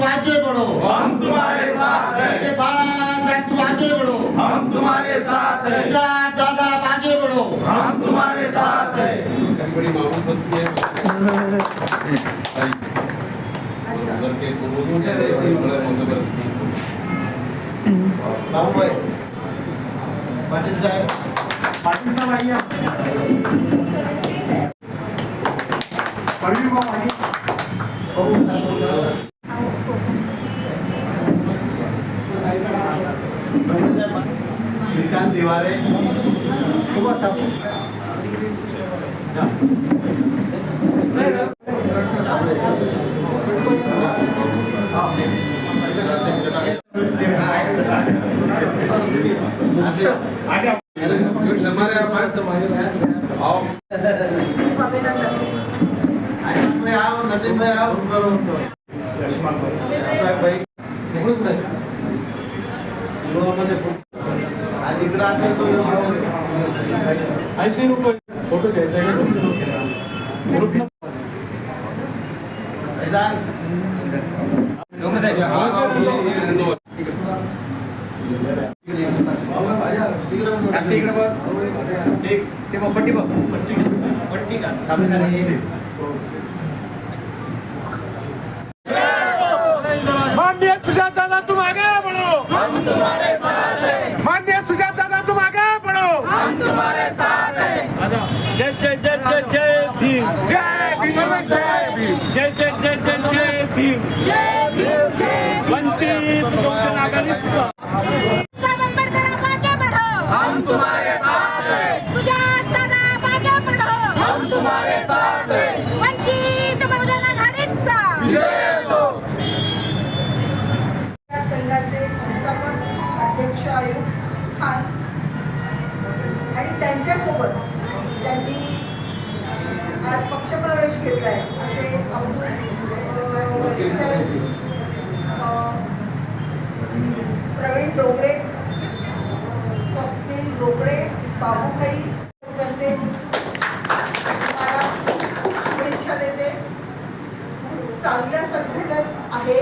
आगे बढ़ो, हम तुम्हारे साथ हैं। बाला साहब तुम आगे बढ़ो, हम तुम्हारे साथ हैं। दादा आगे बढ़ो, हम तुम्हारे साथ हैं। बड़ी मामूल बस्ती है। उधर के लोगों के बड़ा मामूल बस्ती। बाबू भाई, पाटिल साहब आइए। परवीन बाबू आइए। श्रीकांत तिवारी, सुबह सब नदीम भाई आओ, भाई आज इकडे आले तो ऐसे फोटो घ्यायचा आहे ग्रुप माननीय सुजाता दादा तुम आगे बढ़ो, हम तुम्हारे साथ हैं। माननीय सुजाता दादा तुम आगे बढ़ो, हम तुम्हारे साथ हैं। जय जय जय जय जय भीम, जय भीम, जय भीम, जय जय जय जय जय भीम, जय भीम, जय भीम। वंचित बहुजन आघाडीचा हम तुम्हारे साथ हैं। सुजाता दादा आगे बढ़ो, हम तुम्हारे साथ हैं। वंचित बहुजन आघाडीचा जय हो। या संघाचे संस्थापक अध्यक्ष आयुब खान आणि त्यांच्यासोबत त्यांनी आज पक्षप्रवेश घेतलाय असे अब्दुल वकील साहेब, प्रवीण डोंगरे, स्वप्नील रोकडे, बाबूभाई करते मला शुभेच्छा देते. चांगल्या संघटन आहे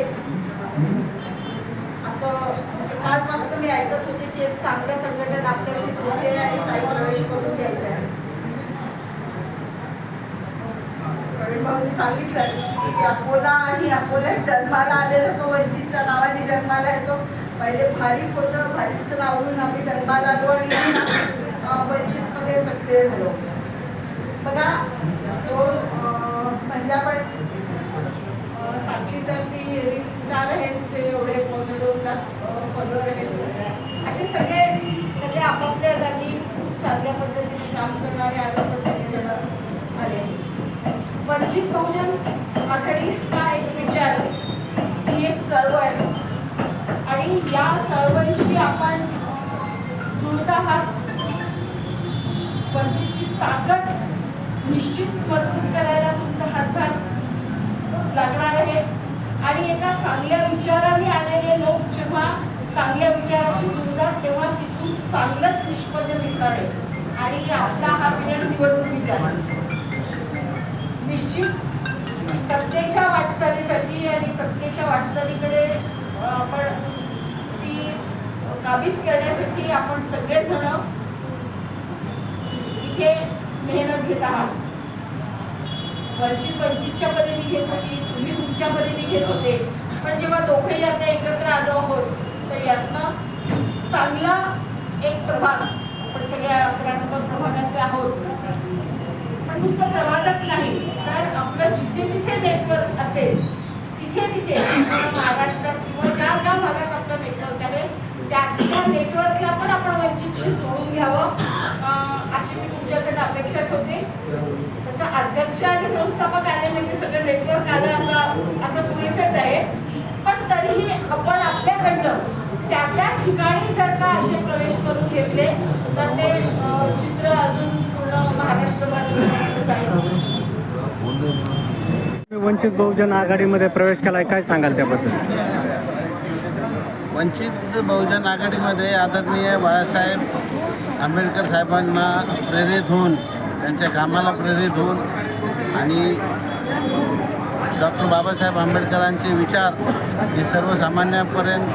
असं म्हणजे कालपासून मी ऐकत होते की एक चांगलं संघटन आपल्याशी जोडते आणि ताई प्रवेश करून घ्यायचं आहे. प्रवीण भाऊंनी सांगितलंच की अकोला आणि अकोल्यात जन्माला आलेला तो वंचितच्या नावाने जन्माला येतो. पहिले भारीप होतं, भारीपचं नाव घेऊन आम्ही जन्माला आलो आणि वंचितमध्ये सक्रिय झालो. बघा दोन महिला पण साक्षी तर ती रील स्टार आहे, तिचे एवढे 2.5 लाख फॉलोअर आहेत. असे सगळे आपापल्या जागी चांगल्या पद्धतीने काम करणारे आज आपण सगळेजण आले. वंचित बहुजन आघाडी हा एक विचार, ही एक चळवळ आहे आणि या चळवळीशी आपण जुळत आहात. वंचितची ताकद निश्चित मजबूत करायला तुमचा हातभार लागणार आहे आणि एका चांगल्या विचाराने आलेले लोक जेव्हा चांगल्या विचाराशी जुळतात तेव्हा तिथून चांगलंच निष्पन्न निघणार आहे. आणि आपला हा पिरियड निवडणुकीचा निश्चित सत्तेच्या वाटचालीसाठी आणि सत्तेच्या वाटचालीकडे आपण ती काबीज करण्यासाठी आपण सगळेजण इथे मेहनत घेत आहात. वंचितच्या परीने घेत होती, तुम्ही तुमच्या परीने घेत होते, पण जेव्हा दोघेही आता एकत्र आलो आहोत तर यातनं चांगला एक प्रभाग, आपण सगळ्या 11 प्रभागाचे आहोत, पण नुसतं प्रभागच नाही तर आपलं जिथे जिथे नेटवर्क असेल तिथे तिथे महाराष्ट्रात किंवा ज्या ज्या भागात आपलं नेटवर्क आहे त्या नेटवर्कला पण आपण वंचितशी जोडून घ्यावं अशी मी तुमच्याकडे अपेक्षा ठेवते. त्याचा अध्यक्ष आणि संस्थापक आले म्हणजे सगळं नेटवर्क आलं असं गृहीतच आहे, पण तरीही आपण आपल्याकडनं त्या ठिकाणी जर का असे प्रवेश करून घेतले तर ते चित्र अजून पूर्ण महाराष्ट्रभर जाईल. वंचित बहुजन आघाडीमध्ये प्रवेश केलाय, काय सांगाल त्याबद्दल? वंचित बहुजन आघाडीमध्ये आदरणीय बाळासाहेब आंबेडकर साहेबांना प्रेरित होऊन, त्यांच्या कामाला प्रेरित होऊन आणि डॉक्टर बाबासाहेब आंबेडकरांचे विचार हे सर्वसामान्यांपर्यंत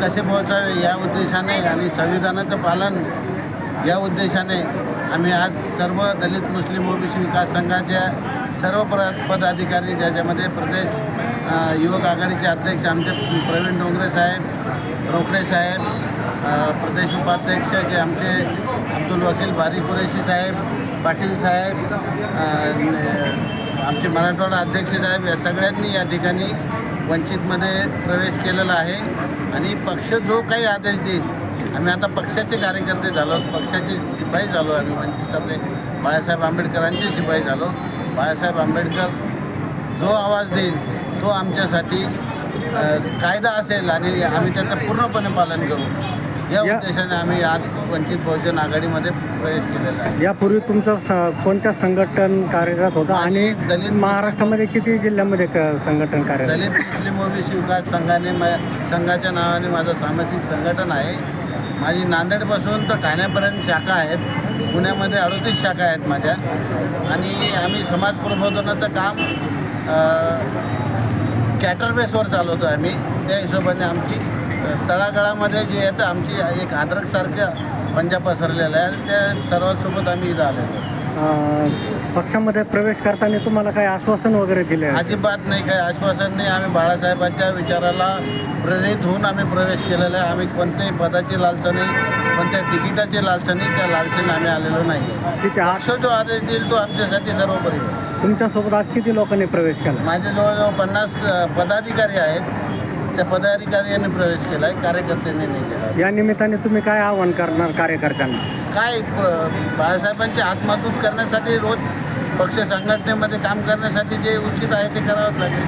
कसे पोहोचावे या उद्देशाने आणि संविधानाचं पालन या उद्देशाने आम्ही आज सर्व दलित मुस्लिम ओबीसी विकास संघाच्या सर्व पदाधिकारी ज्याच्यामध्ये प्रदेश युवक आघाडीचे अध्यक्ष आमचे प्रवीण डोंगरे साहेब, रोकडे साहेब, प्रदेश उपाध्यक्ष जे आमचे अब्दुल वकील बारी कुरेशी साहेब, पाटील साहेब, आमचे मराठवाडा अध्यक्ष साहेब या सगळ्यांनी या ठिकाणी वंचितमध्ये प्रवेश केलेला आहे. आणि पक्ष जो काही आदेश देईल, आम्ही आता पक्षाचे कार्यकर्ते झालो, पक्षाचे शिपाई झालो, आम्ही वंचितातले बाळासाहेब आंबेडकरांचे शिपाई झालो. बाळासाहेब आंबेडकर जो आवाज देईल तो आमच्यासाठी कायदा असेल आणि आम्ही त्याचं पूर्णपणे पालन करू या उद्देशाने आम्ही आज वंचित बहुजन आघाडीमध्ये प्रवेश केलेला आहे. यापूर्वी तुमचं कोणत्या संघटन कार्यरत होतं आणि दलित महाराष्ट्रामध्ये किती जिल्ह्यामध्ये संघटन कार्यरत? दलित मुस्लिम ओबीसी विकास संघाच्या नावाने माझं सामाजिक संघटन आहे. माझी नांदेडपासून तर ठाण्यापर्यंत शाखा आहेत, पुण्यामध्ये 38 शाखा आहेत माझ्या. आणि आम्ही समाज प्रबोधनाचं काम कॅटर बेसवर चालवतो आम्ही. त्या हिशोबाने आमची तळागाळामध्ये जे आहे तर आमची एक अद्रकसारखं पंजा पसरलेला आहे आणि त्या सर्वांसोबत आम्ही इथं आलेलो आहे. पक्षामध्ये प्रवेश करताना तुम्हाला काही आश्वासन वगैरे दिले आहे? अजिबात नाही, काही आश्वासन नाही. आम्ही बाळासाहेबांच्या विचाराला प्रेरित होऊन आम्ही प्रवेश केलेला आहे. आम्ही कोणत्याही पदाची लालसा नाही, कोणत्या तिकिटाची लालसा नाही, त्या लालसेने आम्ही आलेलो नाही. ठीक आहे. पक्ष जो आदेश देईल तो आमच्यासाठी सर्वोपरी आहे. तुमच्यासोबत आज किती लोकांनी प्रवेश केला? माझे जवळजवळ 50 पदाधिकारी आहेत. त्या पदाधिकाऱ्यांनी प्रवेश केला आहे, कार्यकर्त्यांनी नाही केला. या निमित्ताने तुम्ही काय आवाहन करणार कार्यकर्त्यांना? काय बाळासाहेबांचे आत्मदूत करण्यासाठी रोज पक्ष संघटनेमध्ये काम करण्यासाठी जे उचित आहे ते करावंच लागेल.